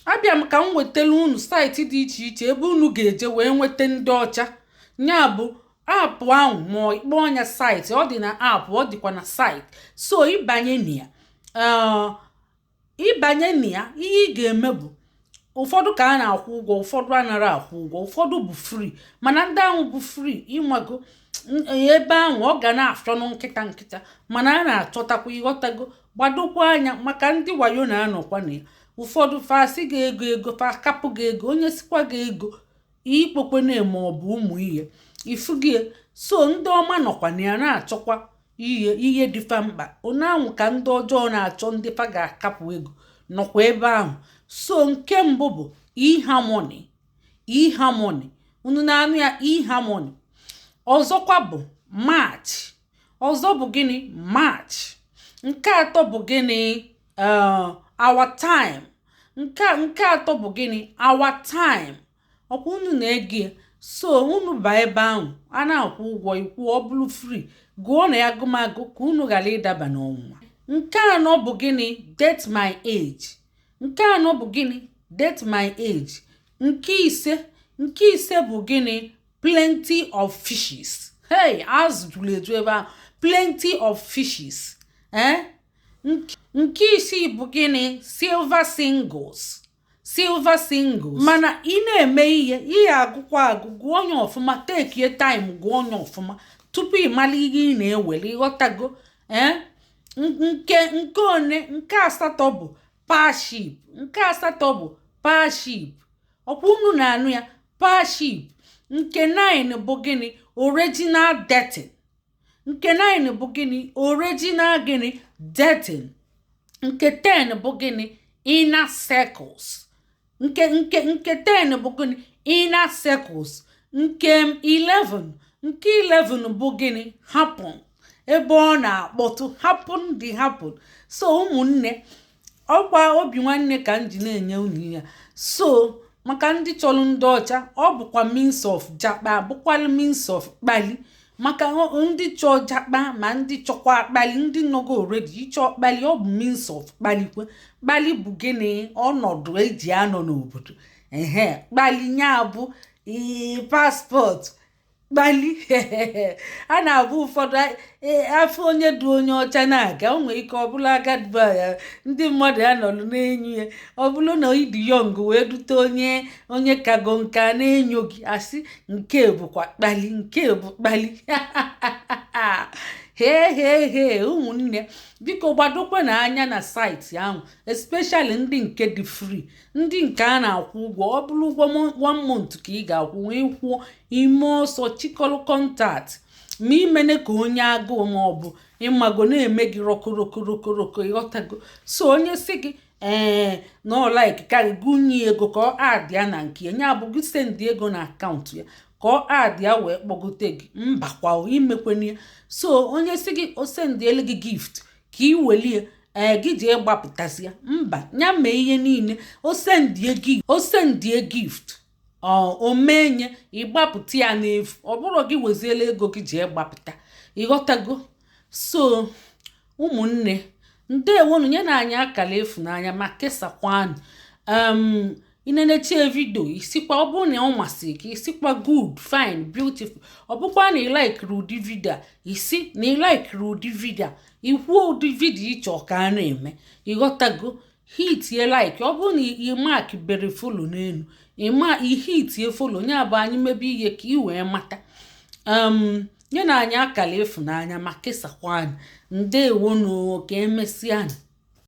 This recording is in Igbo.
abịa m ka m wetara unu saịtị dị iche iche ebe unu ga-eje wee nweta ndị ọcha. Ya bụ aapụ ahụ ma ịkpọ ọnya saịtị, ọ dị na aapụ, ọ dịkwa na saịtị. So ịbanye na ya ihe ị ga-eme bụ ụfọdụ ka a na-akwụ ụgwọ, ụfọdụ anaghị akwụ ụgwọ, ụfọdụ bụ free. Mana ndị ahụ bụ free ịmago ebe ahụ ọ ga na-afịọnụ nkịta mana a na-achọtakwa, ịghọtago. Gbadokwa anya maka ndị wayo na-anọkwa na ya. Ụfọdụ fasị ga ego fa kapụ ga ego, onye sikwa ga ego ikpokpene ma ọ bụ ụmụ ihe ifugie. So ndị ọma nọkwa na ya na-achọkwa ihe dịfa mkpa. Onye ahụ ka ndị ọjọọ na-achọ ndị fa ga-akapụ ego nọkwa ebe ahụ. So nke mbụ bụ e-harmony. Unu na-anụ ya, e-harmony. Ọzọkwa bụ March. Ọzọ bụ gịnị? March. Nke atọ bụ gịnị? Our time. Nke atọ bụ gịnị? Our time. Ọkwa unu na-ege. So unu ba ebe ahụ a na-akwụ ụgwọ, ikwu ọ bụrụ free, gụọ na ya agụmagụ ka unu ghara ịdaba n'ọnwụnwa. Nke anọ bụ gịnị? Date my age. Nke anọ bụ gịnị? Date my age. Nke ise bụ gịnị? Plenty of fishes. Hey, azụ juru eju ebe ahụ. Plenty of fishes. Nke isii bụ gịnị? Silver singles. Mana ị na-eme ihe agụkwa gụọ onye ọfụma, take your time gụọ onye ọfụma tupu ị mara ihe ị na-ewere, ịghọtago. Nke asatọ bụ parship. Ọkwa unu na-anụ ya, parship. Nke 9 bụ gịnị? Original dating. Nke 9 bụ gịnị? Original gịnị? Dating. Nke 10 bụ gịnị? Inner circles. Nke 10 bụ gịnị? Inner circles. Nke 11 bụ gịnị? Happen. Ebe ọ na-akpọtụ happen. So ụmụnne, ọkwa obi nwanne ka m ji na-enye unu ya. So maka ndị chọrọ ndị ọcha, ọ bụkwa means of jakpa, bụkwa means of kpali. Maka ndị chọọ jakpa ma ndị chọkwa kpali, ndị nọgo already ịchọ kpali, ọ bụ means of kpalikwe. Kpali bụ gịnị? Ọnọdụ eji anọ n'obodo. Kpali nya bụ paspọtụ. Kpali a na-abụ ụfọdụ afọ onye dị onye ọcha na-aga, o nwere ike ọ bụla agadiba ya, ndị mmadụ ya nọrọ na-enyo ya. Ọ bụrụ na ịdị yọng wee dute onye kago nka na-enyo gị, asị nke bụkwa kpali, nke bụ kpali. He ụmụnne, biko gbadokwa na anya na saịtị ahụ, especially ndị nke dị free, ndị nke a na-akwụ ụgwọ. Ọ bụrụ ụgwọ 1 month ka ị ga-akwụ, wee kwụọ ime ọsọ chịkọrọ kọntaktị ma imene ka onye agụụ ma ọ bụ ịmago na-eme gị rokoroko, ịghọtago. So onye si gị na ọlaik ka gụnye ego ka ọ adị ya na nke ya, nya bụ gị sendị ego na akaụntụ ya ka ọ adị ya wee kpọgote gị, mbakwa imekwenye ya. So onye si gị o sendiele gị gift ka ị welie gị jee gbapụtasị ya, mba, ya mee ihe niile. O sendie gift, o menye ịgbapụta ya n'efu, ọ bụrụ gị weziela ego gị jee gbapụta, ịghọtago. So ụmụnne, ndewonu, nye na anyị akara ịfụnanya ma kesakwanụ. Inenechie vidio isikwa, ọ bụrụ na ọ masịrị gị isikwa good, fine, beautiful. Ọ bụkwa na ịlaikiri ụdị vidio isi na ịlaikiri ụdị vidio, ikwuo ụdị vidio ịchọ ka a na-eme, ịghọtago. Hitie like. Ọ bụrụ na ịmak bere folo n'elu, ihitie folo, nya bụ anyị mebe ihe ka ị wee mata. Nye na anyị akara ịfụnanya ma kesakwa anyị. Ndewonu, ka emesịa.